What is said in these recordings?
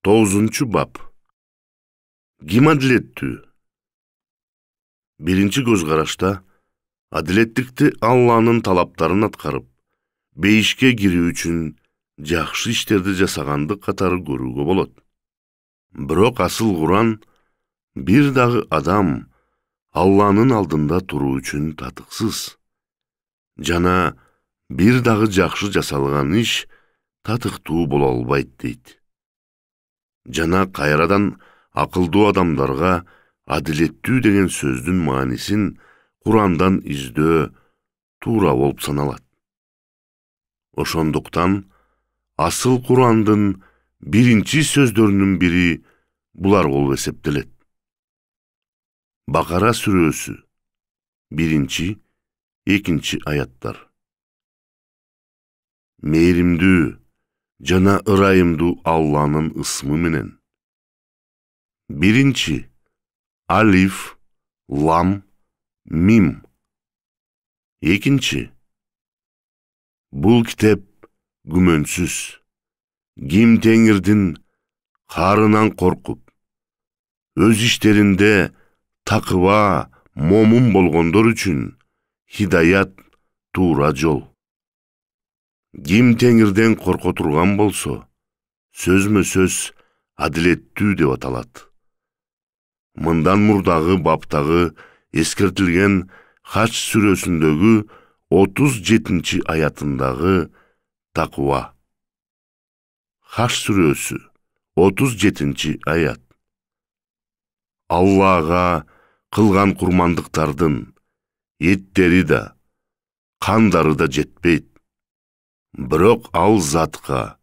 9. bab. Kim adilettүү? Birinci göz karашta adilettikti Allah'ın talaplarını atkarıp, beyişke giriu üçün жақшы işlerdi jasagandı katarı görүүgө bolot. Бирок asıl Kur'an, bir dağı adam Allah'ın aldında turuu üçün tatıksız. Jana bir dağı жақшы jasalgan iş tatıktуу bola albayt deyt. Jana kayradan akılдуу adamlarga adilettүү деген sözdün manisin Kur'andan izdөө tuura bolup sanalat. Oşonduktan asıl Kur'andın birinci sözdörünün biri bular bolup eseptelet. Bakara sürösü 1-2 ayatlar. Meyrimdүү jana ырайымдуу Allah'ın ısmı menen. 1. Alif, Lam, Mim. 2. Bul kitep gümönsüz. Kim Tengir'din karınan korkup, öz işlerinde takıva, momun bolgondor üçün hidayat tuura jol. Kim Tengir'den korko turgan bolso, sözmö söz adilettүү деп atalat. Mından murдағы baptағы eskertilgen Haç sürösündөгү 37. ayatınдағы takva. Haç sürösü 37. ayat. Allah'a kılgan kurmandıktardın еттери да, кандары да жетпейт. Бирок ал затка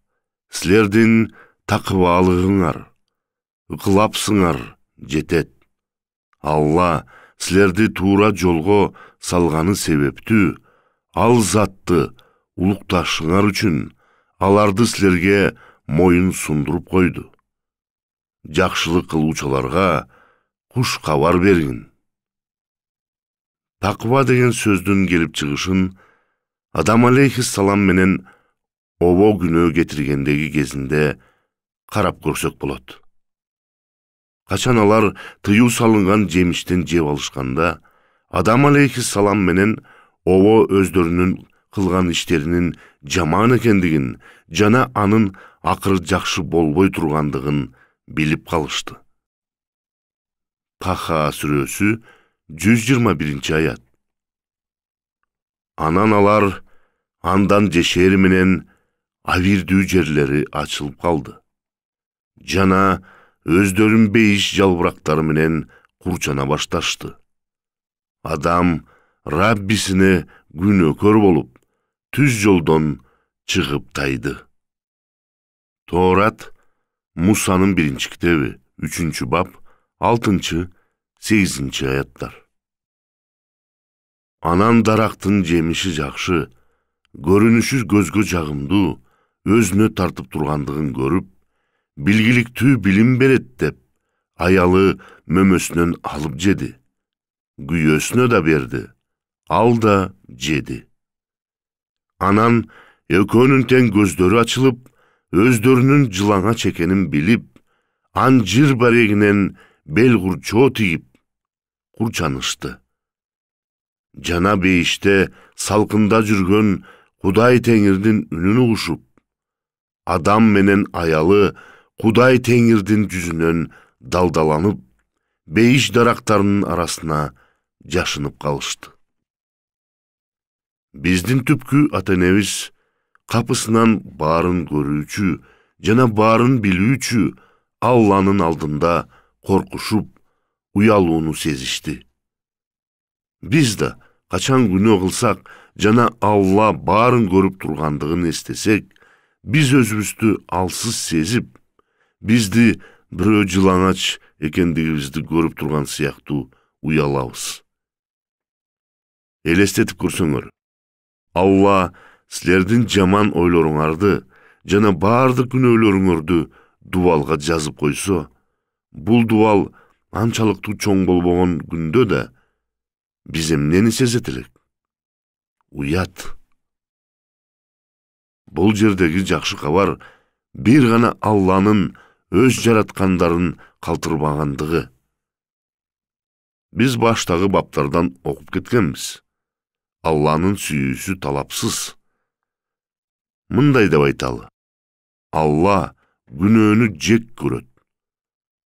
силердин такыбалыгыңар, ыкылапсыңар жетет. Алла силерди туура жолго салганы себептүү, ал затты улукташыңар үчүн аларды силерге моюн сундуруп койду. Жакшылык кылуучуларга куш кабар бергин. Таква деген сөздүн келип чыгышын Адам алейхиссалам менен обо күнөө кетиргендеги кезинде карап көрсөк болот. Качан алар тыюу салынган жемиштен жеп алышканда, Адам алейхиссалам менен обо өздөрүнүн кылган иштеринин жаман экендигин жана анын акыры жакшы болбой тургандыгын билип калышты. Таха сүрөсү 121. ayat. Анан алар андан жешери менен авирдүү жерлери ачылып калды. Жана өздөрүн бейиш жалбырактары менен курчана башташты. Адам Раббисине күнөөкөр болуп, түз жолдон чыгып тайды. Тоорат Мусанын 1 китеби 3 бап 6-8 аяттар. Анан дарактын жемиши жакшы, көрүнүшү көзгө жагымдуу, өзүнө тартып тургандыгын көрүп, билгиликтүү билим берет деп, аялы мөмөсүнөн алып жеди. Күйөөсүнө да берди, ал да жеди. Анан экөөнүн тең көздөрү ачылып, өздөрүнүн жылаңа чекенин билип, анжир барегинен бел курчоо тигип, курчанышты. Жана бейиште салкында жүргөн Кудай Теңирдин үнүн угушуп, адам менен аялы Кудай Теңирдин жүзүнөн далдаланып, бейиш дарактарынын арасына жашынып калышты. Биздин түпкү ата-энебиз капысынан баарын көрүүчү жана баарын билүүчү Алланын алдында коркушуп, уялууну сезишти. Биз да качан күнөө кылсак жана Алла баарын көрүп тургандыгын эстесек, биз өзүбүздү алсыз сезип, бизди бирөө жылаңач экендигибизди көрүп турган сыяктуу уялабыз. Элестетип көрсөңөр, Алла силердин жаман ойлоруңарды жана баардык күнөөлөрүңөрдү дубалга жазып койсо, бул дубал анчалыктуу чоң болбогон күндө да биз эмнени сезет элек? Уят. Бул жердеги жакшы кабар бир гана Алланын өз жараткандарын калтырбагандыгы. Биз баштагы баптардан окуп кеткенбиз. Алланын сүйүүсү талапсыз. Мындай деп айталы: Алла күнөөнү жек көрөт,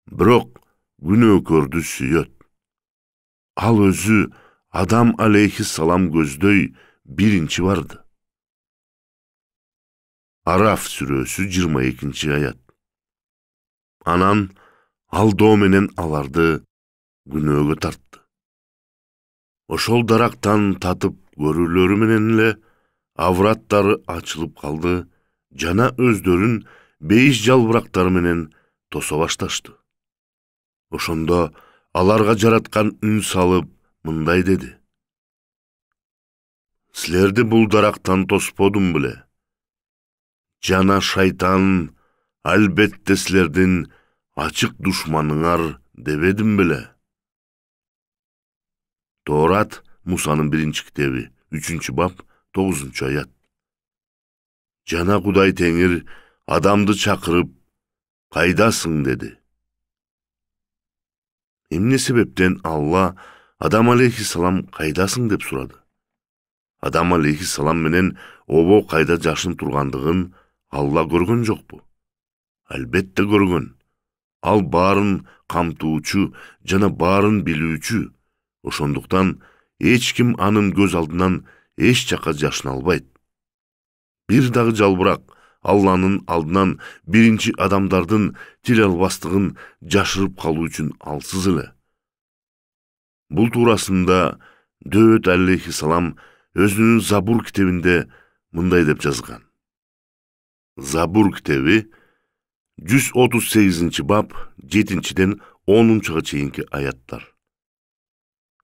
бирок күнөөкөрдү сүйөт. Ал өзү Адам алейхиссалам көздөй биринчи барды. Араф сүрөсү 22-аят. Анан алдоо менен аларды күнөөгө тартты. Ошол дарактан татып көрүүлөрү менен эле авраттары ачылып калды жана өздөрүн бейиш жалбырактары менен тосо башташты. Ошондо аларга жараткан үн салып мындай деди: Силерди бул дарактан тосподум беле? Жана шайтан албетте силердин ачык душманыңар дебедим беле? Тоорат Мусанын 1-китеби 3-бап 9-аят. Жана Кудай Теңир адамды чакырып, кайдасың деди. Эмне себептен Алла Адам алейхиссалам кайдасың деп сурады? Адам алейхиссалам менен обо кайда жашын тургандыгын Алла көргөн жокпу? Албетте көргөн. Ал баарын камтуучу жана баарын билүүчү. Ошондуктан эч ким анын көз алдынан эч жака жашына албайт. Бир дагы жалбырак Алланын алдынан биринчи адамдардын тил албастыгын жашырып калуу үчүн алсыз эле. Бул туурасында Дөөт алейхиссалам өзүнүн Забур китебинде мындай деп жазган. Забур китеби 138-бап 7-ден 10-га чейинки аяттар.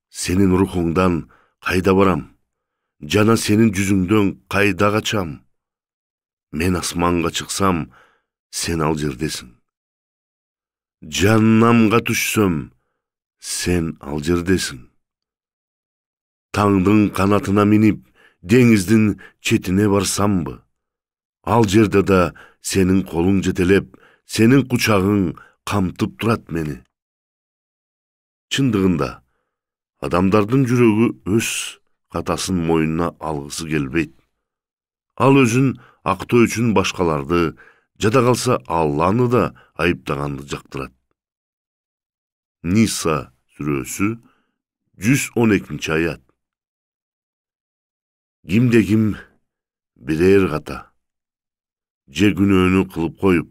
Сенин рухуңдан кайда барам? Жана сенин жүзүңдөн кайда качам? Мен асманга чыксам, сен ал жердесиң. Жаннамга түшсөм, сен ал жердесиң. Таңдын канатына минип, деңиздин четине барсамбы? Ал жерде да сенин колуң жетелеп, сенин кучагың камтып турат мени. Чындыгында, адамдардын жүрөгү өз катасын мойнуна алгысы келбейт. Ал өзүн актоо үчүн башкаларды, жада калса Алланы да айыптаганды жактырат. Ниса сүрөсү 112-аят. Кимде-ким бирер ката же күнөөнү кылып коюп,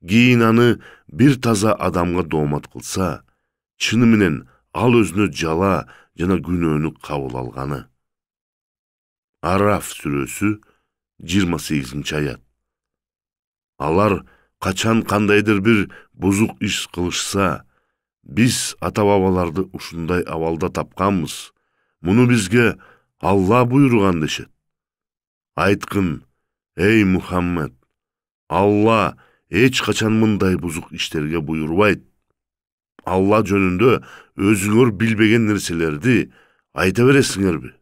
кийин аны бир таза адамга доомат кылса, чыны менен ал өзүнө жала жана күнөөнү кабыл алганы. Араф сүрөсү 28-аят. Алар качан кандайдыр бир бузук иш кылышса, биз ата-бабаларды ушундай абалда тапканбыз. Муну бизге Алла буйруган дешет. Айткын, эй Мухаммед, Алла эч качан мындай бузук иштерге буйрубайт. Алла жөнүндө өзүңөр билбеген нерселерди айта бересиңерби?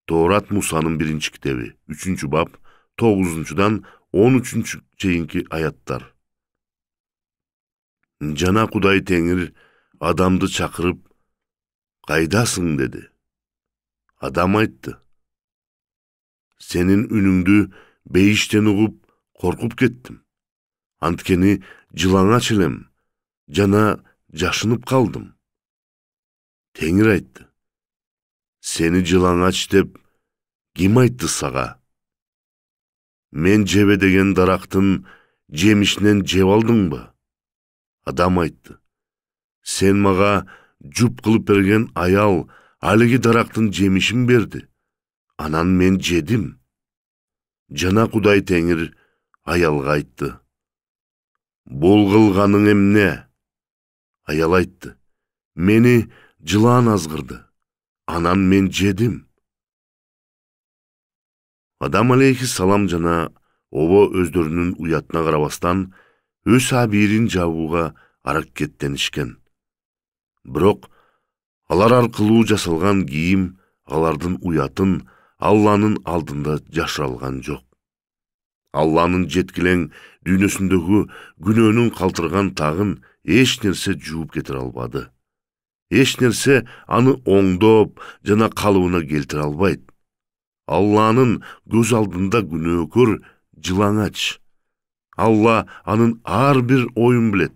Тоорат Мусанын 1-китеби 3-бап 9-дан 13-га чейинки аяттар. Жана Кудай Теңир адамды чакырып, кайдасың деди. Адам айтты: Сенин үнүңдү бейиштен угуп, коркуп кеттим. Анткени жылаңач элем, жана жашынып калдым. Теңир айтты: Сени жылаңач деп ким айтты сага? Мен жебе деген дарактын жемишинен жеп алдыңбы? Адам айтты: Сен мага жуп кылып берген аял алиги дарактын жемишин берди. Анан мен жедим. Жана Кудай Теңир аялга айтты: Бул кылганың эмне? Аял айтты: Мени жылаан азгырды. Анан мен жедим. Адам алейхиссалам жана обо өздөрүнүн уятына карабастан өз абийирин жабууга аракеттенишкен. Бирок алар аркылуу жасалган кийим алардын уятын Алланын алдында жашыралган жок. Алланын жеткилең Dүйнөсүндөгү күнөөнүн калтырган тагын эч нерсе жууп кетире албады. Эч нерсе аны оңдоп жана калыбына келтире албайт. Алланын көз алдында күнөөкөр жылаңач. Алла анын ар бир оюн билет.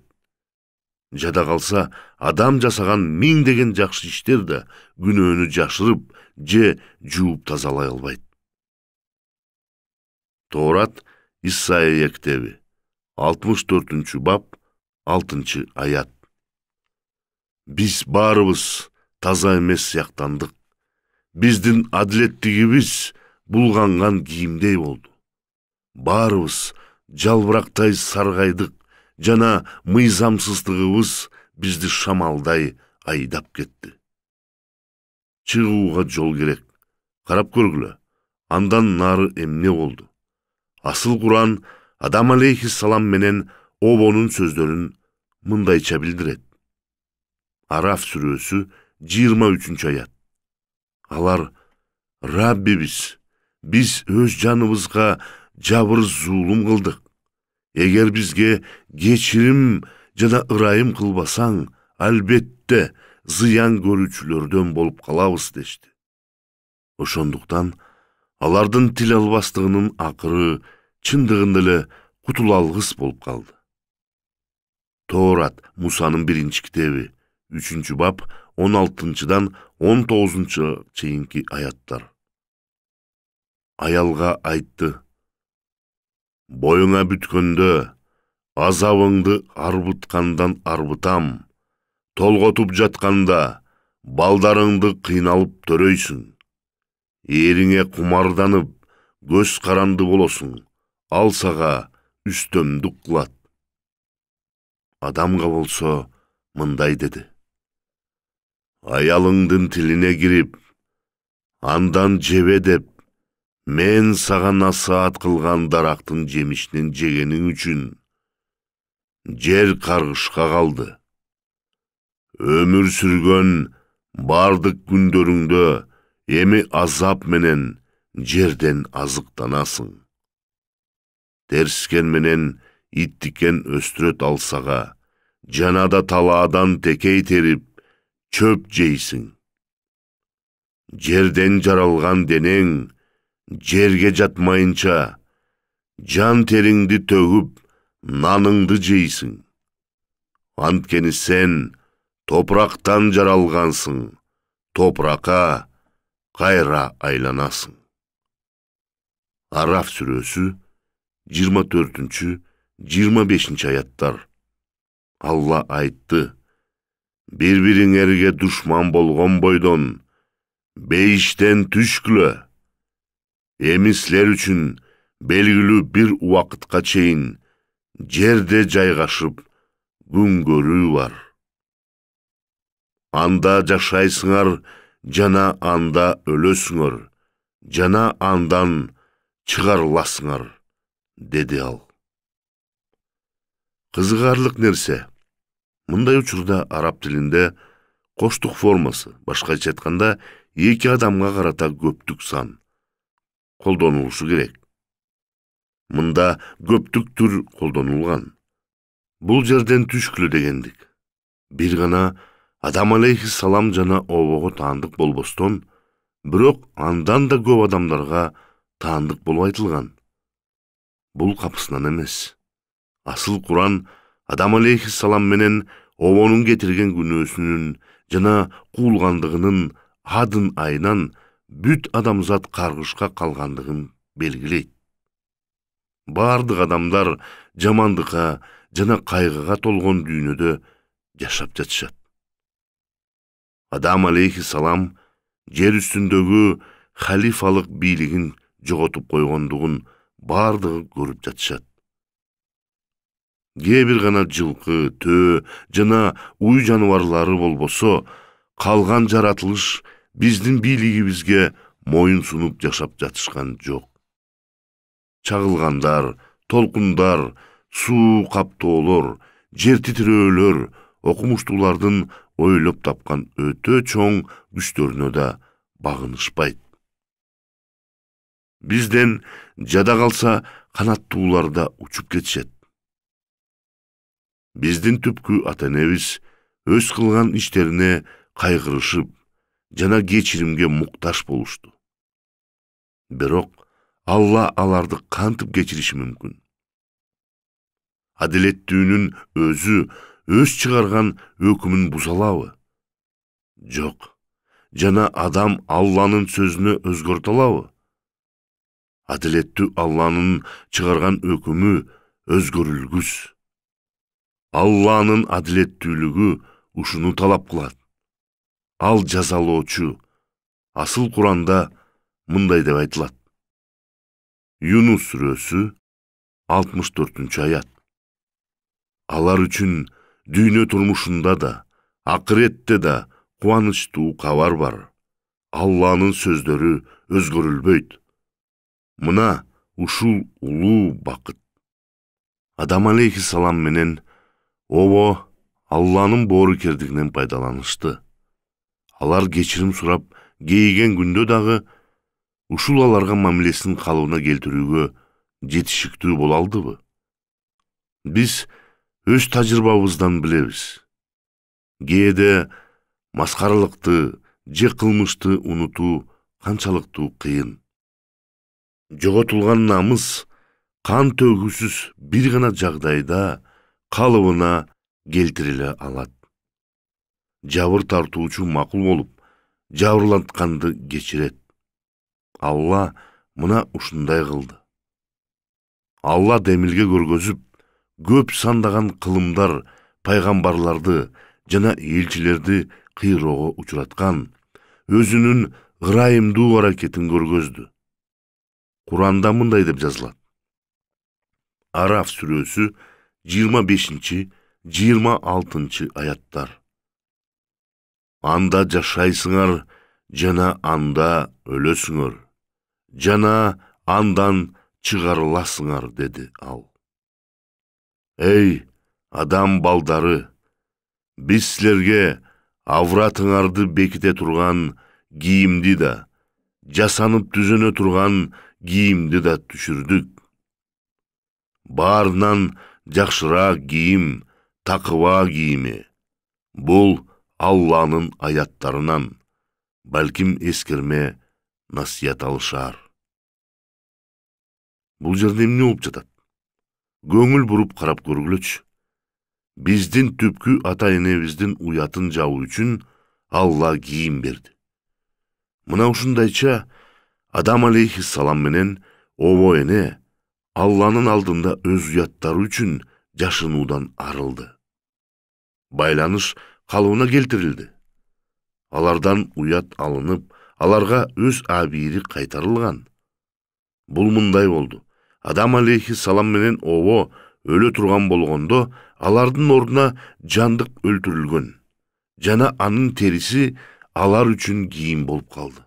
Жада калса, адам жасаган миңдеген жакшы иштер да күнөөнү жашырып же жууп тазалай албайт. Тоорат Исайя китеби 64-бап 6-аят. Биз баарыбыз таза эмес сыяктандык. Биздин адилеттигибиз булганган кийимдей болду. Баарыбыз жалбырактай саргайдык жана мыйзамсыздыгыбыз бизди шамалдай айдап кетти. Чыгууга жол керек. Карап көргүлө. Андан нары эмне болду? Асыл Куран Адам алейхиссалам менен Обонун сөздөрүн мындайча билдирет. Араф сүрөсү 23-аят. Алар: Раббибиз, биз өз жаныбызга жабыр зулум кылдык. Эгер бизге кечирим жана ырайым кылбасаң, албетте зыян көрүүчүлөрдөн болуп калабыз дешти. Ошондуктан алардын тил албастыгынын акыры чындыгында эле кутула алгыс болуп калды. Тоорат Мусанын 1-китеби 3-бап 16-дан 19-га чейинки аяттар. Аялга айтты: Боюңа бүткөндө азабыңды арбыткандан арбытам, толготуп жатканда балдарыңды кыйналып төрөйсүң. Эриңе кумарданып, көз каранды болосуң, ал сага үстөмдүк кылат. Адамга болсо мындай деди: Аялыңдын тилине кирип, андан жебе деп, мен сага насаат кылган дарактын жемишинен жегениң үчүн жер каргышка калды. Өмүр сүргөн бардык күндөрүңдө эми азап менен жерден азыктанасың. Терскен менен иттикен өстүрөт алсага, жанада талаадан текей терип, чөп жейсиң. Жерден жаралган денең жерге жатмайынча, жан териңди төгүп, наныңды жейсиң. Анткени сен топурактан жаралгансың, топуракка кайра айланасың. Араф сүрөсү 24-25-аяттар. Алла айтты: Бири-бириңерге душман болгон бойдон бейиштен түшкүлө. Эми силер үчүн белгилүү бир убакытка чейин жерде жайгашып күн көрүү бар. Анда жашайсыңар жана анда өлөсүңөр, жана андан чыгарыласыңар, деди ал. Кызыгарлык нерсе, мындай учурда араб тилинде коштук формасы, башкача айтканда, эки адамга карата көптүк сан колдонулушу керек. Мында көптүк түр колдонулган. Бул жерден түшкүлө дегендик. Бир гана Адам алейхиссалам жана Обого таандык болбостон, бирок андан да көп адамдарга таандык болуп айтылган. Бул капысынан эмес. Асыл Куран Адам алейхиссалам менен Обонун кетирген күнөөсүнүн жана куулгандыгынын адын айынан бүт адамзат каргышка калгандыгын белгилейт. Бардык адамдар жамандыкка жана кайгыга толгон дүйнөдө жашап жатышат. Адам алейхиссалам жер үстүндөгү халифалык бийлигин жоготуп койгондугун бардыгы көрүп жатышат. Кээ бир гана жылкы, төө жана уй жаныбарлары болбосо, калган жаратылыш биздин бийлигибизге моюн сунуп жашап жатышкан жок. Чагылгандар, толкундар, суу каптоолор, жер титирөөлөр окумуштуулардын ойлоп тапкан өтө чоң күчтөрүнө да багынышпайт. Бизден жада калса канаттуулар да учуп кетишет. Биздин түпкү ата-энебиз өз кылган иштерине кайгырышып, жана кечиримге муктаж болушту. Бирок Алла аларды кантип кечириши мүмкүн? Адилеттүүнүн өзү өз чыгарган өкүмүн буза алабы? Жок. Жана адам Алланын сөзүнө өзгөртө алабы? Адилеттүү Алланын чыгарган өкүмү өзгөрүлгүс. Алланын адилеттүүлүгү ушуну талап кылат. Ал жазалоочу. Асыл Куранда мындай деп айтылат. Юнус сүрөсү 64-аят. Алар үчүн дүйнө турмушунда да, акыретте да кубанычтуу кабар бар. Алланын сөздөрү өзгөрүлбөйт. Мына ушул улуу бакыт. Адам алейхиссалам менен Ово Алланын боорукердигинен пайдаланышты. Алар кечирим сурап кейиген күндө дагы ушул аларга мамилесин калыбына келтирүүгө жетишиктүү боло алдыбы? Биз өз тажрыйбабыздан билебиз. Кээде маскаралыкты же кылмышты унутуу канчалыктуу кыйын. Жоготулган намыс кан төгүүсүз бир гана жагдайда калыбына келтириле алат. Жабыр тартуучу макул болуп, жабырлатканды кечирет. Алла мына ушундай кылды. Алла демилге көргөзүп, көп сандаган кылымдар, пайгамбарларды жана элчилерди кыйроого учураткан, өзүнүн ырайымдуу аракетин көргөздү. Куранда мындай деп жазылат. Араф сүрөсү 25-26 аяттар. Анда жашайсыңар, жана анда өлөсүңөр, жана андан чыгарыласыңар, деди ал. Эй, адам балдары, биз силерге авратыңарды беките турган кийимди да, жасанып түзөнө турган кийимди да түшүрдүк. Баарынан жакшыраак кийим такыба кийими. Бул Алланын аяттарынан, балким эскерме насият алышар. Бул жерде эмне болуп жатат? Көңүл буруп карап көргүлөчү. Биздин түпкү ата-энебиздин уятын жабуу үчүн Алла кийим берди. Мына ушундайча Адам алейхиссалам менен Ово эне Алланын алдында өз уяттары үчүн жашынуудан арылды. Байланыш калыбына келтирилди. Алардан уят алынып, аларга өз абийири кайтарылган. Бул мындай болду. Адам алейхиссалам менен Ово өлө турган болгондо, алардын ордуна жандык өлтүрүлгөн. Жана анын териси алар үчүн кийим болуп калды.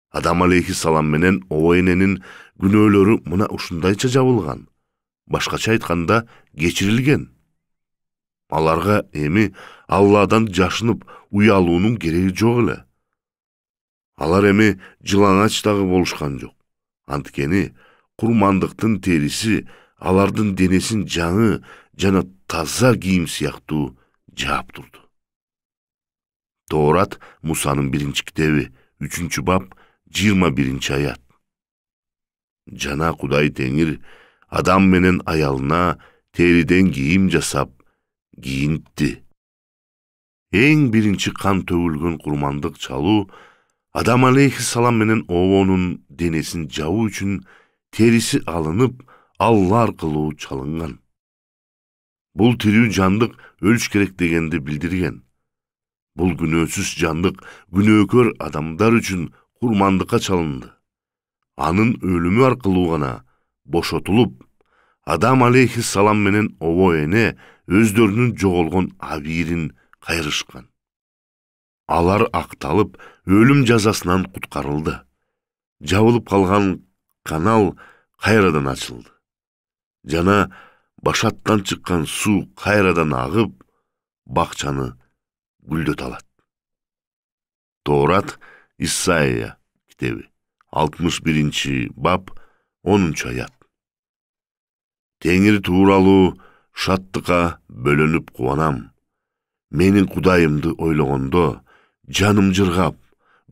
Адам алейхиссалам менен Ово эненин күнөөлөрү мына ушундайча жабылган. Башкача айтканда кечирилген. Аларга эми Алладан жашынып уялуунун кереги жок эле. Алар эми жылаңач дагы болушкан жок. Анткени курмандыктын териси алардын денесин жаңы жана таза кийим сыяктуу жаап турду. Тоорат Мусанын 1-китеби 3-бап 21-аят. Жана Кудай Теңир адам менен аялына териден кийим жасап кийинтти. Эң биринчи кан төгүлгөн курмандык чалуу Адам алейхиссалам менен Овонун денесин жабуу үчүн териси алынып, Алла аркылуу чалынган. Бул тирүү жандык өлүш керек дегенди билдирген. Бул күнөөсүз жандык күнөөкөр адамдар үчүн курмандыкка чалынды. Анын өлүмү аркылуу гана бошотулуп, Адам алейхиссалам менен Ово эне өздөрүнүн жоголгон абийирин кайрышкан. Алар акталып, өлүм жазасынан куткарылды. Жабылып калган канал кайрадан ачылды. Жана башаттан чыккан суу кайрадан агып, бакчаны гүлдөт алат. Тоорат Исайя китеби 61-бап 10-аят. Теңир тууралуу шаттыққа бөлөнүп кубанам. Менин Кудайымды ойлогондо жаным жыргап,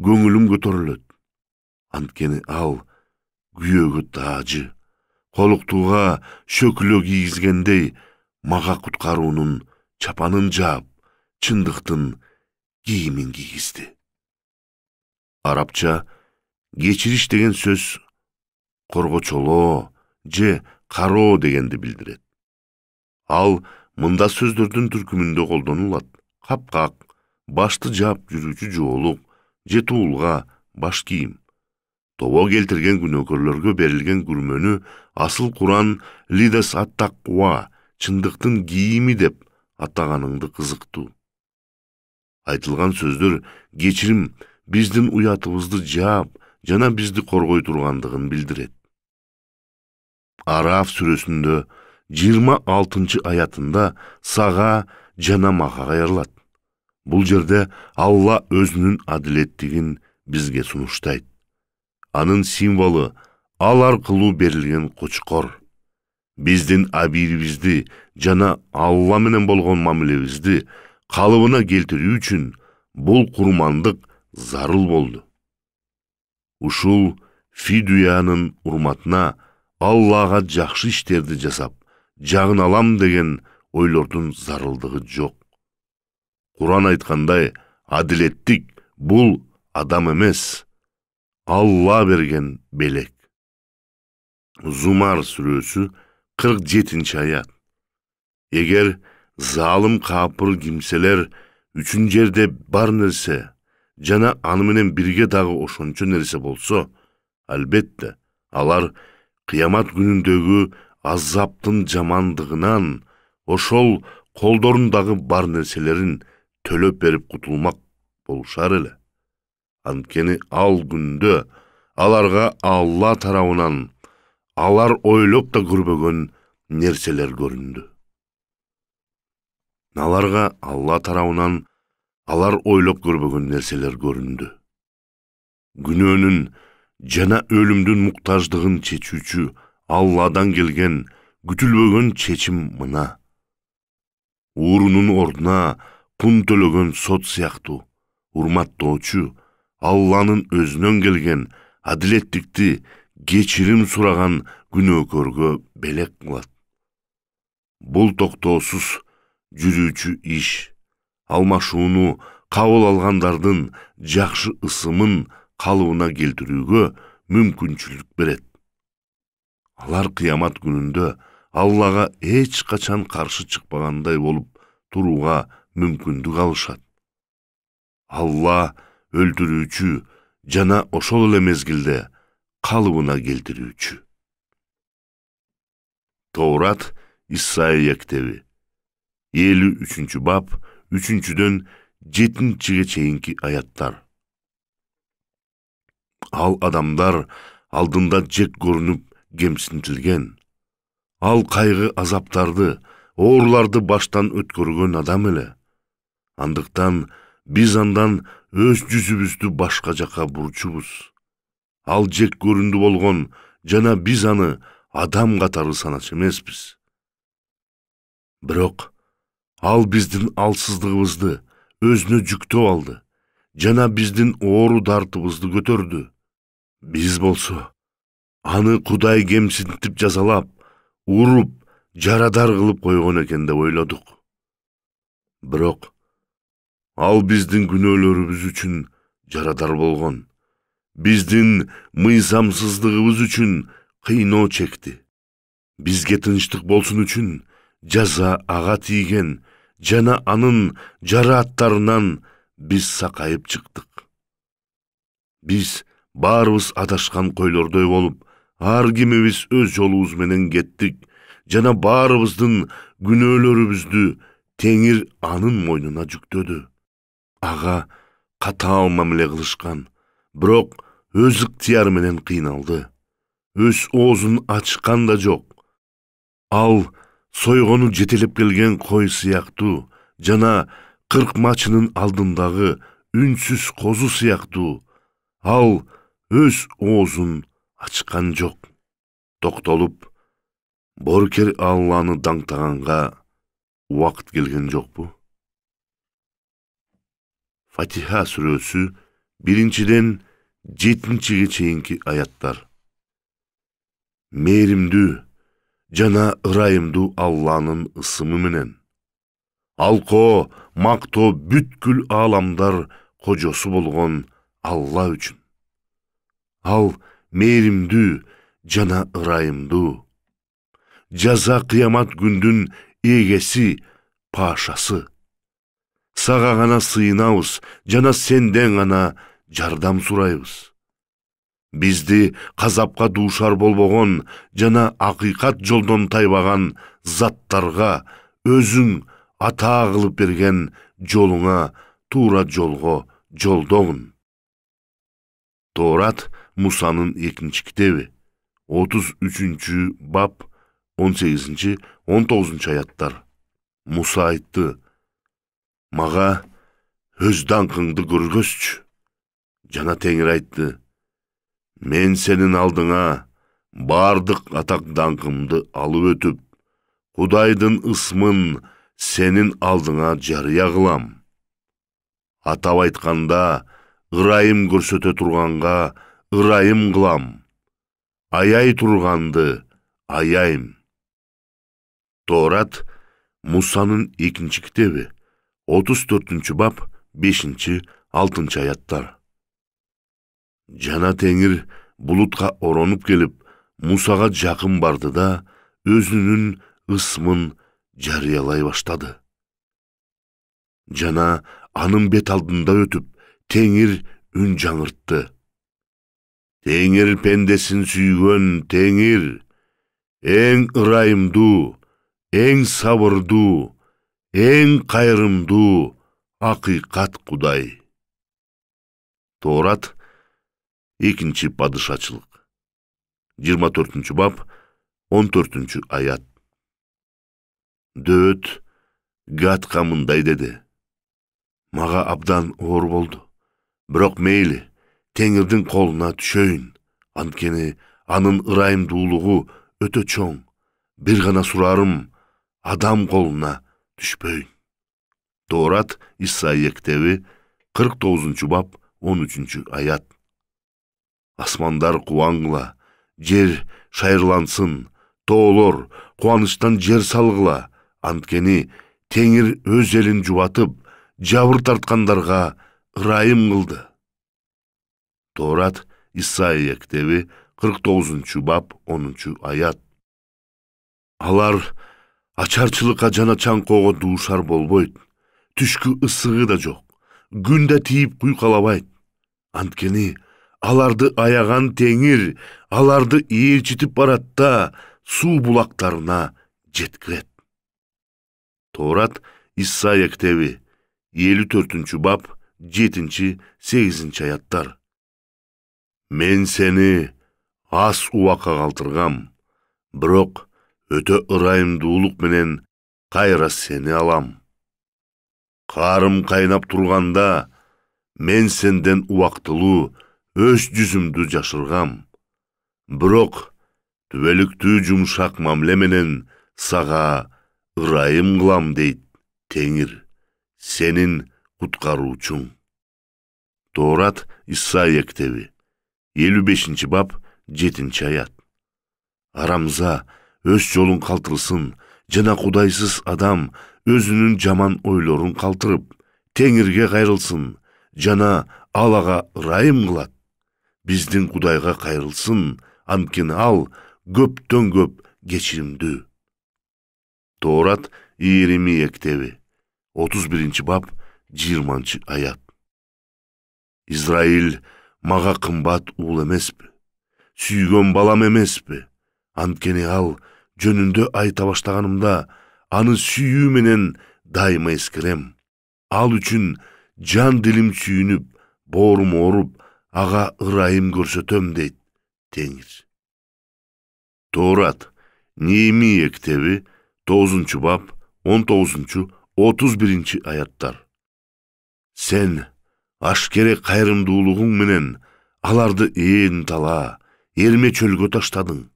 көңүлүм көтөрүлөт. Анткени ал күйөөгө таажы, колуктууга шөкүлө кийгизгендей мага куткаруунун чапанын жаап, чындыктын кийимин кийгизди. Арабча кечириш деген сөз коргочолоо же кароо дегенди билдирет. Ал мында сөздөрдүн түркүмүндө колдонулат. Капкак, башты жаап жүрүүчү жоолук же туулга баш кийим. Тобо келтирген күнөөкөрлөргө берилген күрмөнү асыл Куран лидас ат-таква, чындыктын кийими деп атаганыңды кызыктуу. Айтылган сөздөр кечирим биздин уятыбызды жаап, жана бизди коргой тургандыгын билдирет. Араф сүрөсүндө 26 аятында сага жана мага кайрылат. Бул жерде Алла өзүнүн адилеттигин бизге сунуштайт. Анын символу ал аркылуу берилген кочкор. Биздин абийирибизди жана Алла менен болгон мамилебизди калыбына келтирүү үчүн бул курмандык зарыл болду. Ушул фидуянын урматына Аллага жакшы иштерди жасап, жагын алам деген ойлордун зарылдыгы жок. Куран айткандай, адилеттик бул адам эмес, Алла берген белек. Зумар сүрөсү 47 аят. Эгер залым капыр кимселер үчүн жерде бар нерсе жана аны менен бирге дагы ошончо нерсе болсо, албетте алар кыямат күнүндөгү азаптын жамандыгынан ошол колдорундагы бар нерселерин төлөп берип кутулмак болушар эле. Анткени ал күндө аларга Алла тарабынан алар ойлоп да көрбөгөн нерселер көрүндү. Аларга Алла тарабынан алар ойлоп көрбөгөн нерселер көрүндү. Күнөөнүн жана өлүмдүн муктаждыгын чечүүчү Алладан келген күтүлбөгөн чечим мына. Уурунун ордуна кун төлөгөн сот сыяктуу урматтоочу Алланын өзүнөн келген адилеттикти кечирим сураган күнөөкөргө белек кылат. Бул токтоосуз жүрүүчү иш, алмашууну кабыл алгандардын жакшы ысымын калыбына келтирүүгө мүмкүнчүлүк берет. Алар кыямат күнүндө Аллага эч качан каршы чыкпагандай болуп турууга мүмкүндүк алышат. Алла өлтүрүүчү жана ошол эле мезгилде калыбына келтирүүчү. Тоурат Исайя китеби 53 бап 3-дөн 7-ге чейинки аяттар. Ал адамдар алдында жек көрүнүп кемсинтилген. Ал кайгы азаптарды, оорларды баштан өткөргөн адам эле. Андыктан биз андан өз жүзүбүздү башка жака бурчубуз. Ал жек көрүндү болгон жана биз аны адам катары саначу эмеспиз. Бирок ал биздин алсыздыгыбызды өзүнө жүктөп алды жана биздин оору дартыбызды көтөрдү. Биз болсо аны Кудай кемсинтип жазалап, уруп, жарадар кылып койгон экен деп ойлодук. Бирок ал биздин күнөөлөрүбүз үчүн жарадар болгон. Биздин мыйзамсыздыгыбыз үчүн кыйноо чекти. Бизге тынчтык болсун үчүн жаза ага тийген жана анын жарааттарынан биз сакайып чыктык. Биз баарыбыз адашкан койлордой болуп, ар кимибиз өз жолубуз менен кеттик жана баарыбыздын күнөөлөрүбүздү Теңир анын мойнуна жүктөдү. Ага катаал мамиле кылышкан, бирок өз ыктыяры менен кыйналды. Өз оозун ачкан да жок. Ал сойгону жетелеп келген кой сыяктуу жана кыркмачынын алдындагы үнсүз козу сыяктуу. Ал өз оозун ачкан жок. Токтолуп, боркер Алланы даңтаганга Uwakt gelgen jokpu? Fatiha suresi 1-den 7-ge çeyinki ayatlar. Merimdü, jana ırayımdü Allah'nın ısımı menen. Alko, makto bütkül alamdar kojosu bolgon Allah üçün. Al merimdü, jana ırayımdü. Jaza kıyamat gündün egesi, paşası. Sağa gana sıyınabız, jana senden gana jardam surayбыз. Bizdi kazapka duşar bolbogon, jana hakikat jolдон taybagan zattarga, özüň ata kılıp bergen joluňa, tuura jolgo joldogun. Torat Musa'nın 2-nji kitebi, 33-nji bab, 18-nji 19-nji ayatlar. Musa aytdy: "Maga öz dankыңды görgösçü." Jana Teňir aytdy: "Men senin aldıňa bardyk atak dankımды alıp ötüp, Hudaýdyn ısmyn senin aldıňa jarıya kılam. Atap aytkanda, ırayım görsöte turganga ırayım kılam. Ayay turgandy ayayım." Torat Musa'nın 2-nji kitebi, 34-nji bab, 5-6 ayatlar. Jana Teňir bulutga oronup gelip Musaga jakyn bardy da özünün ısmyn jarıyalay başladı. Jana anın bet aldında ötüp Teňir ün jaňyrtdy: "Teňir pendesin süýgön Teňir, eň ırayımduu, eň sabırduu, eň kayrımduu, hakikat Kuday." Torat 2-nji padışaçylyk, 24-nji bab, 14-nji ayat. Dööt Gadka mындай dedi: "Maga abdan oor boldu. Birok meyli, Teňirdiň koluna düşöýün. Antkeni anın ırayımdуулugu ötö çoň. Bir gana surarım, adam koluna düşpöýün." Torat İsaiya kitebi, 49-nji bab, 13-nji ayat. Asmandar kuwangla, jer şaýrlansın, toolor kuwançtan jer salgıla. Antkeni Teňir öz elin juwatyp, jabır tartkandarga ırayım kıldı. Torat İsaiya kitebi, 49-nji bab, 10-nji ayat. Alar açarçılıkka jana çankоого duşar bolboýt. Түшkü ısığı da jok. Günde tiyip kuykalabайт. Antkeni alardı ayagan Teňir, alardı iýerçitip baratda su bulaklarına jetkiret. Torat İsaiya kitebi, 54-nji bab, 7-8 ayatlar. Men seni as uwaka kaltırgam, birok ötö ırayımdуулuk menen kayra seni alam. Karım kaynap turganda, men senden uwaktılуу öz жүzümdü jaşırgam. Birok tübelüktü jumşak mamle menen saga ırayım kılam deyt Teňir, senin kutkaruuçuň. Torat İsaiya kitebi, 55-nji bab, 7-nji ayat. Aramza öz jolun kaltırsın, jana kudaysız adam özünün jaman oylorun kaltırıp, Teňirge kayrılsın, jana Alaga ırayım kılat. Bizdin Kudayga kayrılsın, antkeni al köptön köp geçirimdü. Torat Iyeremiya kitebi, 31-nji bab, 20-nji ayat. İsrail maga kımbat uul emespi, süýgön balam emespi. Antkeni al jönündö ayta başlaganymda anı süýүү menen daima eskirem. Al üçün jan dilim süýünüp, borum orup, aga ırayım görsötöm deyt Teňir. Torat Nehemiya kitebi, 9-nji bab, 19-31 ayatlar. Sen aşkere kayrımdуулугуң menen alardı eğin tala, erme çölgö taştadың.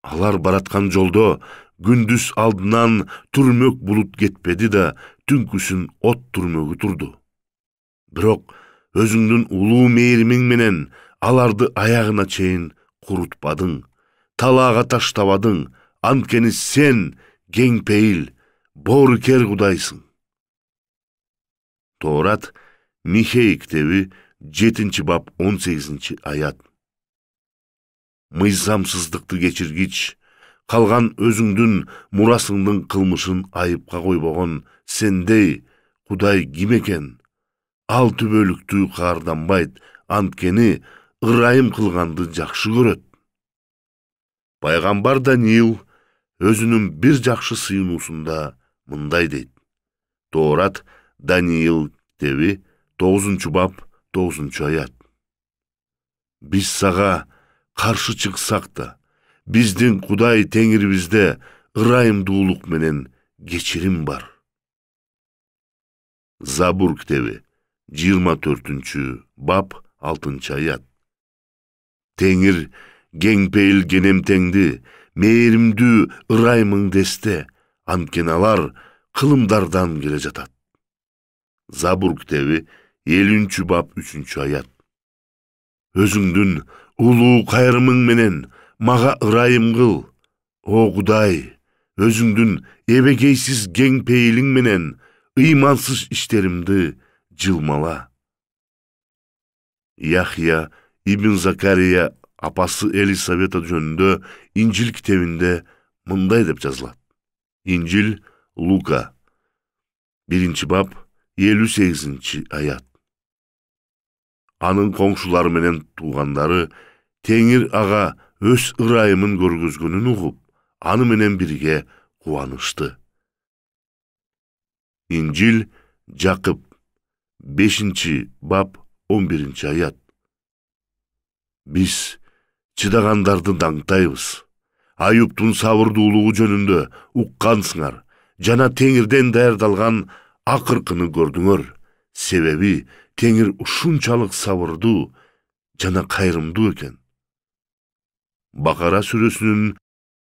Alar baratkan joldo gündüz aldынан türmök bulut getpedi da tünküsün ot türmögü turdu. Birok özüңdün uluu meýrimiň menen alardy ayagına çeyin kurutpadyň, talaga taştabadyň, antkeni sen geňpeýil, boruker Hudaýsyň. Torat Mihey kitebi 7. bab 18. ayat. Mıyzamsızlıkты geçirgiç, kalgan özüңdün murasıңdın kılmışın ayıpka koybogon sendey Hudaý kim eken? Al tübölüktü kardanbayt, antkeni ırayım kılgandı jakşı göröt. Paygambar Daniil özünün bir jakşı sıyınusunda mınday deyt. Torat Daniil kitebi 9. bab 9. ayat. Biz sağa karşı çıksak da, bizdin Hudaý Teňribizde ırayımdуулuk menen geçirim bar. Zabur kitebi 24. bab 6. ayat. Teňir geňpeýil genemteňdi, meýrimdүү ırayımyň deste, antken alar kılımdardan gele jatat. Zabur kitebi 50. bab 3. ayat. Özüңdün uluu kayrımyň menen maga ırayım kıl, o Hudaý, özüңdün ebegeysiz geňpeýiliň menen imansız işlerimdi jılmala. Yahya İbn Zakariya apası Elisabeta jönündö İncil kitebinde mınday dep жазылат. İncil Luka 1. bab 58. ayat. Anın koңşulary menen tuğandary Teňir aga öz ırayımın görgüzgünün ugup, anı menen birge kuwanışdy. İncil Jakyp 5. bab 11. ayat. Biz çıdagandardy daňtaýbys. Ayuptun sabırduuluğu jönündö ukkansyňar, jana Teňirden daýardalgan akyrkyny gördüňөр. Sebebi Teňir uşunçalyk sabırdy, jana kayrımdy eken. Bakara sürüsünün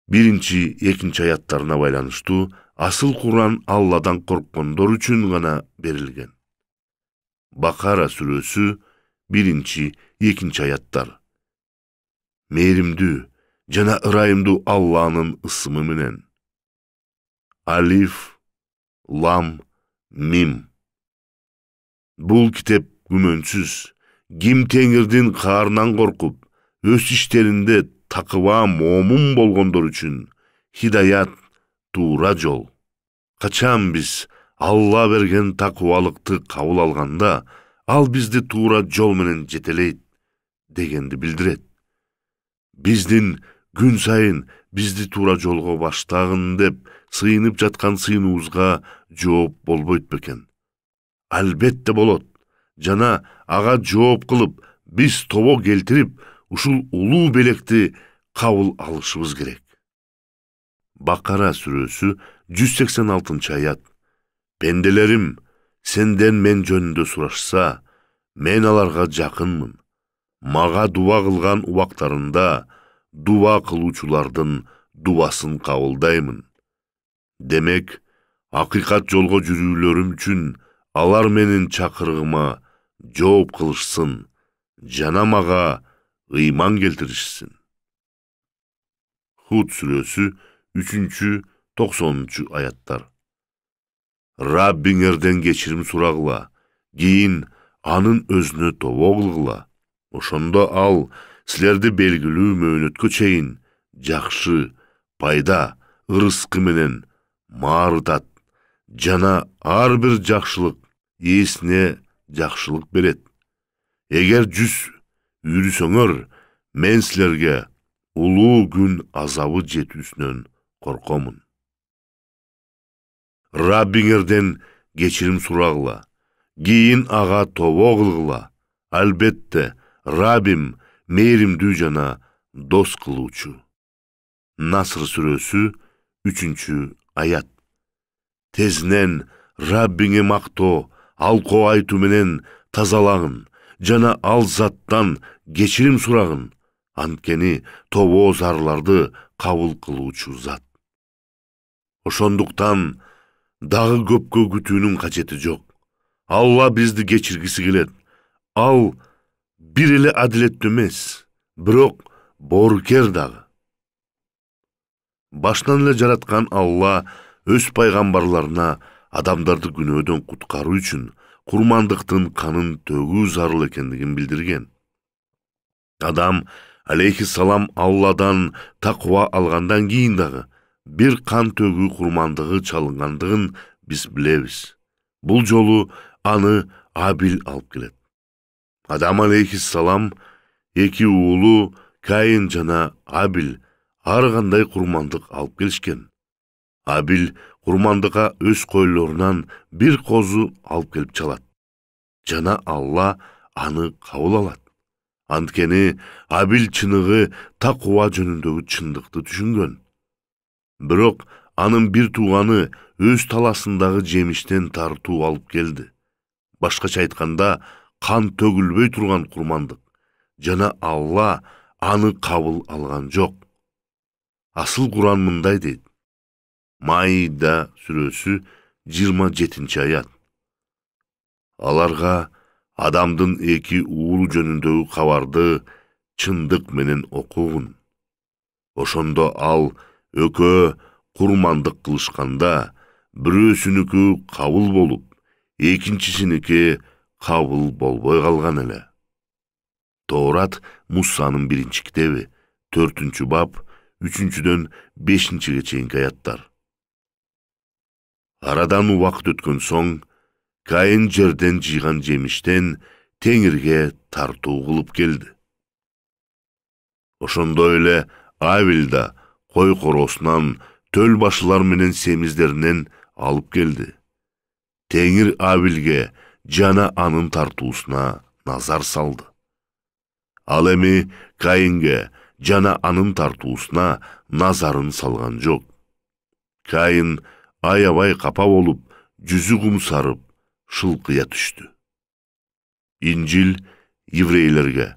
1-2 ayatlarına baylanıştı, asıl Kur'an Allah'dan korkkonlar üçün gana berilgen. Bakara sürüsü 1-2 ayatlar. Meýrimdүү, jana ırayımdуу Allah'nın ısmı menen. Alif, Lam, Mim. Bul kitep gümönsüz, kim Teňirden karnan korkup, öz işlerinde takıva momun bolgondor üçün hidayat, tuğra jol. Kaçan biz Allah bergen takıvalыкты kabul alganda, al bizdi tuğra jol menen jeteleyt, degendi bildiret. Bizdin gün sayın bizdi tuğra jolgo baştagın dep sıyınıp jatkan sıyınubuzga жооп bolboyt beken. Albette bolot. Jana aga жооп kılıp biz tobo keltirip uşul uluu belekti kabul alışыбыз gerek. Bakara sürüsü 186. ayat. Pendelerim, senden men jönündö suraşsa, men alarga jakynmyn. Maga duwa kılgan ubaklarında duwa kılıuçulardın duwasyn kabuldaymyn. Demek, hakikat jolgo jürүүлөрüm üçün alar menin çakırgıma жооп kılışsın, jana maga iman keltirişsin. Hud sürüsü 3. 90. ayatlar. Rabbiňerden geçirim suragla, giyin anın özünü tobo kılgıla. Oşonda al, sizlerdi belgilүү möýnötkö çeyin, jakşı, payda, ırıskı menen maarıtat, jana ar bir jakşılık, iýesine jakşılık beret. Eger 100 yürüsöňөр, men sizlerge uluu gün azabı jetүүsүnөн korkomун. Rabbiňerden geçirim suragla, giyin aga tobo kılgıla. Albette Rabbim meýrimdүү jana dos kılıuçu. Nasr sürüsü 3. ayat. Teznen Rabbiňe makto, alko aytуу menen tazalagın, jana al zattan geçirim suragın. Antkeni tobo zarlardy kabul kılıuçu zat. Ошондуктан дагы көпкө күтүүнүн кажети жок. Алла бизди кечиргиси келет. Ал бир эле адилеттүү эмес, бирок боорукер дагы. Башынан эле жараткан Алла өз пайгамбарларына адамдарды күнөөдөн куткаруу үчүн курмандыктын канын төгүү зарыл экендигин билдирген. Адам алейхиссалам Алладан таква алгандан кийин дагы бир кан төгүү курмандыгы чалынгандыгын биз билебиз. Бул жолу аны Абил алып келет. Адам алейхиссалам эки уулу Каин жана Абил ар кандай курмандык алып келишкен. Абил курмандыкка өз койлорунан бир козу алып келип чалат. Жана Алла аны кабыл алат. Анткени Абил чыныгы таква жөнүндөгү чындыкты түшүнгөн. Бирок анын бир тууганы өз таласындагы жемиштен тартуу алып келди. Башкача айтканда, кан төгүлбөй турган курмандык. Жана Алла аны кабыл алган жок. Асыл Куран мындай дейт. Маида сүрөсү 27-аят. Аларга адамдын эки уулу жөнүндөгү кабарды чындык менен окугун. Ошондо ал экөө курмандык кылышканда, бирөөсүнүкү кабыл болуп, экинчисиники кабыл болбой калган эле. Тоорат Мусанын 1-китеби, 4-бап, 3-дөн 5-ге чейинки аяттар. Арадан убакыт өткөн соң, Каин жерден жыйган жемиштен Теңирге тартуу кылып келди. Ошондой эле Абил да кой короосунан төл башылар менен семиздеринен алып келди. Теңир Абилге жана анын тартуусуна назар салды. Ал эми Каинге жана анын тартуусуна назарын салган жок. Каин аябай капа болуп, жүзү кумсарып, шылкыя түштү. Инжил еврейлерге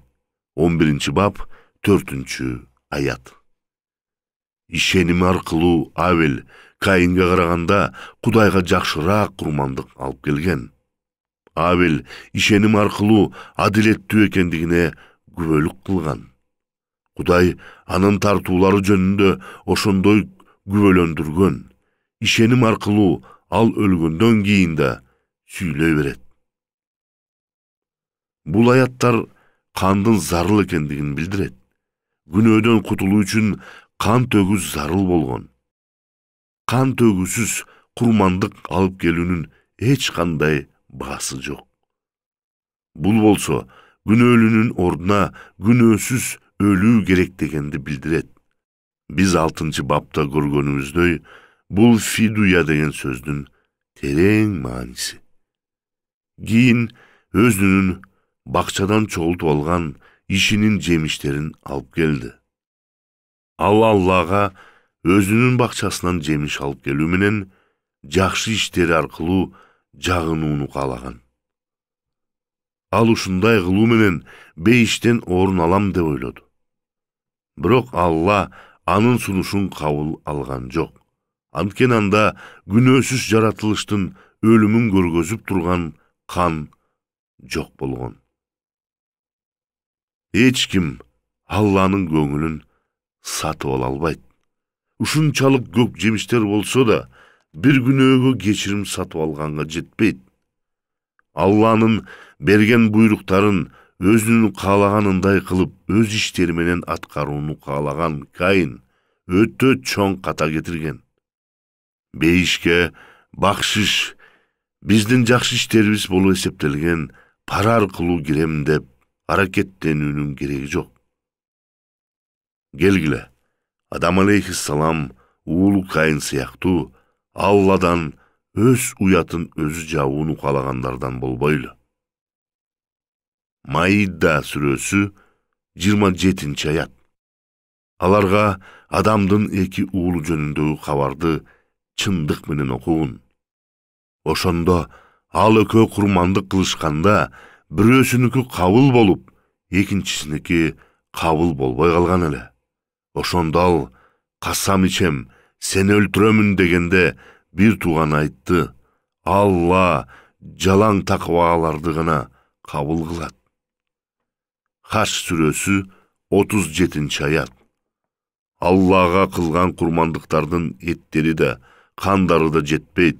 11-бап, 4-аят. Ишеним аркылуу Абил Каинге караганда Кудайга жакшыраак курмандык алып келген. Абил ишеним аркылуу адилеттүү экендигине күбөлүк кылган. Кудай анын тартуулары жөнүндө ошондой күбөлөндүргөн. Ишеним аркылуу ал өлгөндөн кийин да сүйлөй берет. Бул аяттар кандын зарыл экендигин билдирет. Күнөөдөн кутулуу үчүн кан төгүү зарыл болгон. Кан төгүүсүз курмандык алып келүүнүн эч кандай баасы жок. Бул болсо күнөөлүүнүн ордуна күнөөсүз өлүү керек дегенди билдирет. Биз 6-бапта көргөнүбүздөй, бул фидуя деген сөздүн терең мааниси. Кийин өзүнүн бакчадан чогултуп алган ишинин жемиштерин алып келди. Ал Аллага өзүнүн бакчасынан жемиш алып келүү менен жакшы иштери аркылуу жагынууну каалаган. Ал ушундай кылуу менен бейиштен орун алам деп ойлоду. Бирок Алла анын сунушун кабыл алган жок. Анткени анда күнөөсүз жаратылыштын өлүмүн көргөзүп турган кан жок болгон. Эч ким Алланын көңүлүн сатып ала албайт. Ушунчалык көп жемиштер болсо да, бир күнөөгө кечирим сатып алганга жетпейт. Алланын берген буйруктарын өзүнүн каалаганындай кылып, өз иштери менен аткарууну каалаган Каин өтө чоң ката кетирген. Бейишке бакшыш биздин жакшы иштерибиз болуп эсептелген пара аркылуу кирем деп аракеттенүүнүн кереги жок. Келгиле, Адам алейхиссалам уулу Каин сыяктуу Алладан өз уятын өзү жабууну каалагандардан болбойлу. Маида сүрөсү 27-аят. Аларга адамдын эки уулу жөнүндөгү кабарды чындык менен окугун. Ошондо ал экөө курмандык кылышканда, бирөөсүнүкү кабыл болуп, экинчисиники кабыл болбой калган эле. Ошондо ал касам ичем, Seni öldürömün degende bir tuğan aytты. Allah jalan takvalardığına kabul kılat. Haç sürösü 37. ayat. Allah'a kılgan kurmandıktardın etleri de, kandarı da jetpeyt.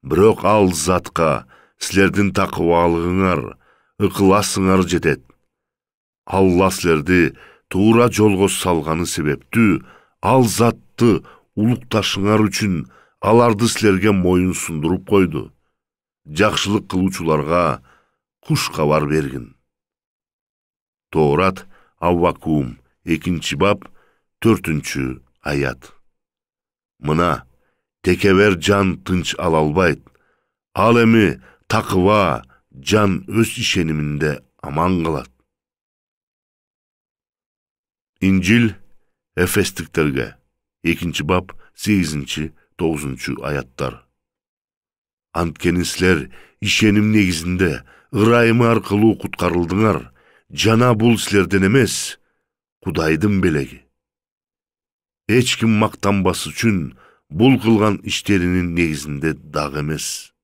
Bирок ал zatqa, sizlerдің takvalığınar, ыкыласыңар жетет. Allah sizlerdi tuğra jolgo salgаны себептүү, ал zatты улукташыңар үчүн аларды sizlerge moyun sundurup koydu. Жақшылық кылуучуларга куш кабар бергин. Тоорат Аввакум 2. bab 4. ayat. Мына tekebер жан тынч ала албайт. Ал эми такыба жан өз ишениминде аман калат. İncil Efestiklerge 2. bab 8. 9. ayatlar. Antkeni sizler işenim negizinde ырайымы аркылуу куткарылдыңар. Жана бул силерден эмес, Кудайдын белеги. Эч ким мактанбас үчүн бул кылган иштеринин негизинде дагы эмес.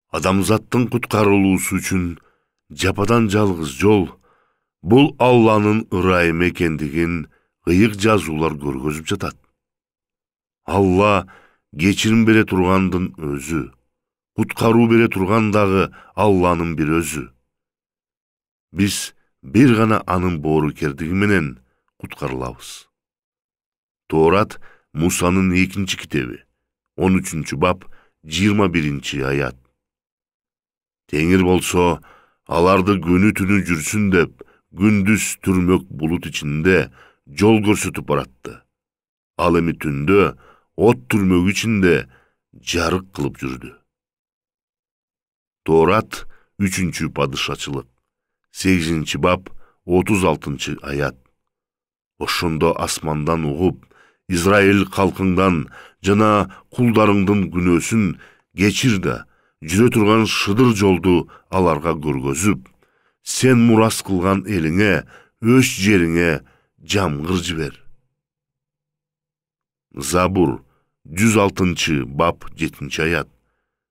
Адамзаттын куткарылуусу үчүн жападан жалгыз жол бул Алланын ырайымы экендигин ыйык жазуулар көргөзүп жатат. Алла кечирим бере тургандын өзү, куткаруу бере турган дагы Алланын бир өзү. Биз бир гана анын боору кердиги менен куткарылабыз. Тоорат Мусанын 2. китеби 13. bab 21. ayat. Теңир болсо аларды күнү түнү жүрсүн деп күндүз түрмөк булут ичинде жол көрсөтүп баратты. Ал эми түндө от түрмөк ичинде жарык кылып жүрдү. Тоорат 3. падышачылык 8. bab 36. ayat. Ошондо асмандан угуп, Израиль калкыңдан жана кулдарыңдын күнөөсүн кечир да, жүрө турган шыдыр жолду аларга көргөзүп, сен мурас кылган элиңе, өз жериңе жамгыр жибер. Забур 106. bab 7. ayat.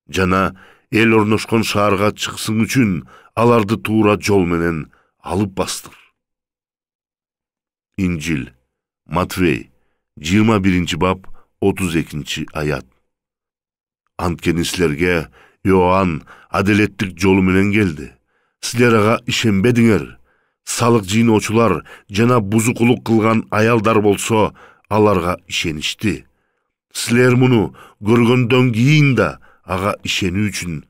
Жана эл орношкон шаарга чыксың үчүн аларды туура жол менен алып бастыр. İncil Matvey 21. bab 32. ayat. Antkeni sizlerge Иоанн адилеттик жолу менен келди. Силер ага ишенбедиңер. Салык жыйноочулар жана бузукулук кылган аялдар болсо аларга ишеништи. Силер муну көргөндөн кийин да ага ишенүү үчүн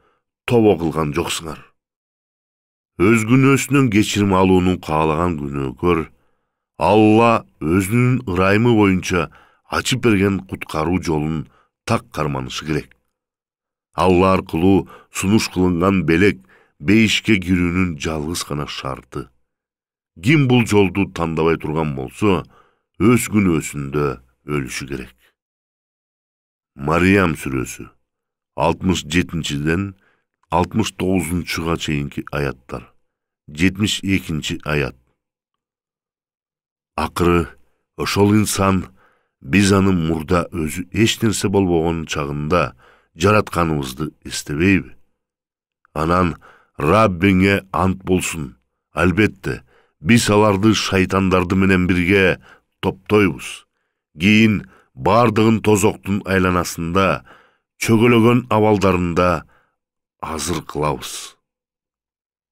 тобо кылган жоксуңар. Өз күнөөсүнөн кечирим алуунун каалаган күнөөкөр Алла өзүнүн ырайымы боюнча ачып берген куткаруу жолун так карманышы керек. Алла аркылуу сунуш кылынган белек бейишке кирүүнүн жалгыз гана шарты. Ким бул жолду тандабай турган болсо, өз күнөөсүндө өлүшү керек. Мариям сүрөсү 67-ден 69-га чейинки аяттар. 72. ayat. Акыры ошол инсан биз аны мурда өзү эч нерсе болбогон чагында жаратканыбызды эстебейби? Анан Раббиңе ант болсун, албетте биз аларды шайтандарды менен бирге топтойбуз. Кийин бардыгын тозоктун айланасында чөгөлөгөн абалдарында азыр кылабыз.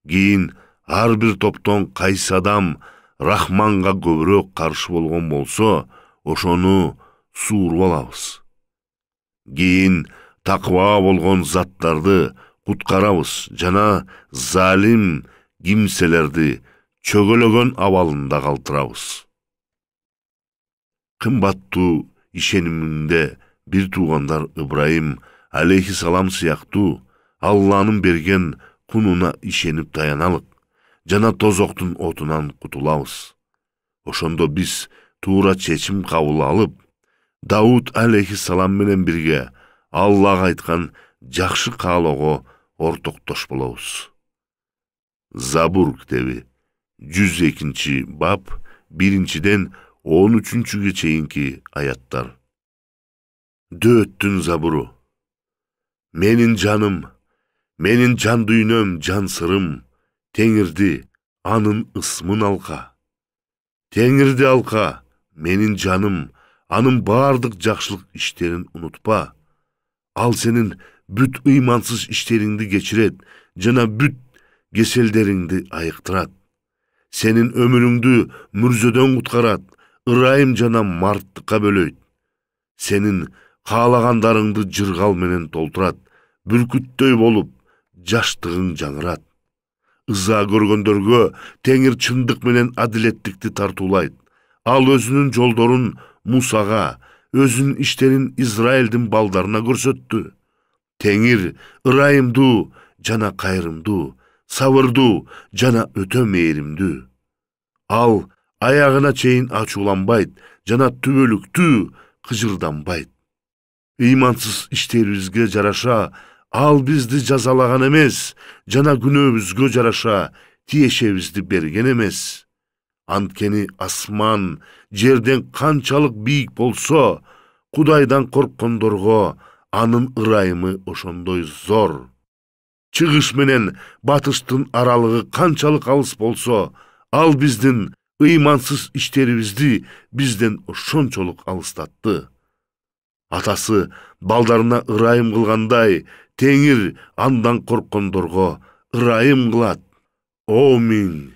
Кийин ар бир топтон кайсы адам Рахманга көбүрөөк каршы болгон болсо, ошону сууруп алабыз. Кийин таква болгон заттарды куткарабыз жана залим кимселерди чөгөлөгөн абалында калтырабыз. Кымбаттуу ишениминде бир туугандар Ибраим алейхиссалам сыяктуу Алланын берген кунуна ишенип таяналык жана тозоктун отунан кутулабыз. Ошондо биз туура чечим кабыл алып, Дауд алейхиссалам менен бирге Аллага айткан жакшы каалоого ортоктош болобуз. Забур китеби 102. bab 1-ден 13-ге чейинки аяттар. Dööттün zaburu. Menin canım, menin can düynöm, can sırım, Teңирди, anın ısmın alka. Teңирди alka, menin canım, anın bardык жақшылык işlerin unutpa. Al senin büt imansız işleringdi geçiret, jana büt keselderingdi ayıktırat. Senin ömürüңdü мүрзөдөн куткарат, ырайым жана марттыкка бөлөйт. Senin каалагандарыңды жыргал менен толтурат, бүркүттөй болуп, жаштыгың жаңырат. Ыза көргөндөргө Теңир чындык менен адилеттикти тартуулайт. Ал өзүнүн жолдорун Мусага, өзүнүн иштерин Израилдин балдарына көрсөттү. Теңир ырайымдуу жана кайрымдуу, сабырдуу жана өтө мээримдүү. Ал аягына чейин ачууланбайт жана түбөлүктүү кыжырданбайт. Ыймансыз иштерибизге жараша ал бизди жазалаган эмес, жана күнөөбүзгө жараша тиешебизди берген эмес. Анткени асман жерден канчалык бийик болсо, Кудайдан корккондорго анын ырайымы ошондой зор. Чыгыш менен батыштын аралыгы канчалык алыс болсо, ал биздин ыймансыз иштерибизди бизден ошончолук алыстатты. Атасы балдарына ырайым кылгандай, Теңир андан корккондорго ырайым кылат. Аминь.